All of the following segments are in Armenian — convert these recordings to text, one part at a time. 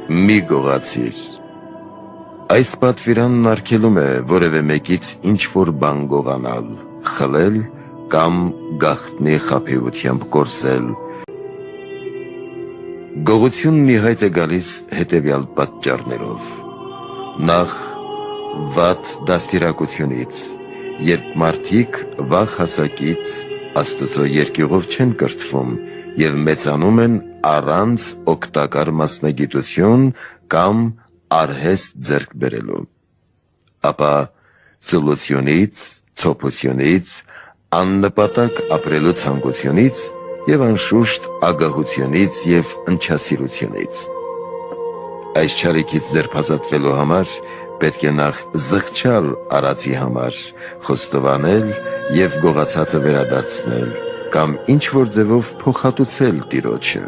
մի գողացիր։ Այս պատվիրանն արգելում է որևէ մեկից ինչ-որ բան գողանալ, խլել կամ գաղտնի խաբեությամբ կորսել։ Գողությունն ի հայտ է գալիս հետևյալ պատճառներով. Նախ, վատ դաստիարակությունից, երբ մարդիկ վաղ հասակից Աստծո երկյուղով չեն կրթվում և մեծանում են առանց օգտակար մասնագիտություն կամ արհեստ ձեռք բերելու։ Ապա ծուլությունից, ցոփությունից, աննպատակ ապրելու ցանկությունից և անշուշտ ագահությունից և ընչասիրությունից։ Այս չարիքից ձերբազատվելու համար պետք է նախ զղջալ արածի համար, խոստովանել և գողացածը վերադարձնել կամ ինչ-որ ձևով փոխհատուցել Տիրոջը։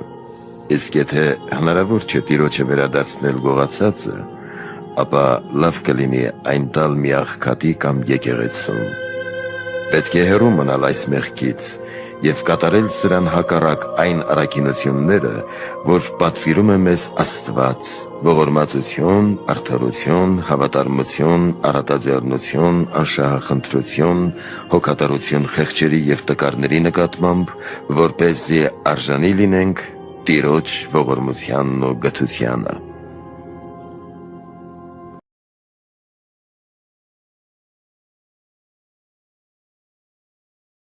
Իսկ եթե հնարավոր չէ Տիրոջը վերադարձնել գողացածը, ապա լավ կլինի այն տալ մի աղքատի կամ եկեղեցուն։ Պետք է հեռու մնալ այս մեղքից և կատարել սրան հակառակ այն առաքինությունները, որ պատվիրում է մեզ Աստված՝ ողորմածություն, արդարություն, հավատարմություն, առատաձեռնություն, անշահախնդրություն, հոգատարություն խեղճերի և տկարների նկատմամբ, որպեսզի արժանի լինենք Տիրոջ ողորմությանն ու գթությանը։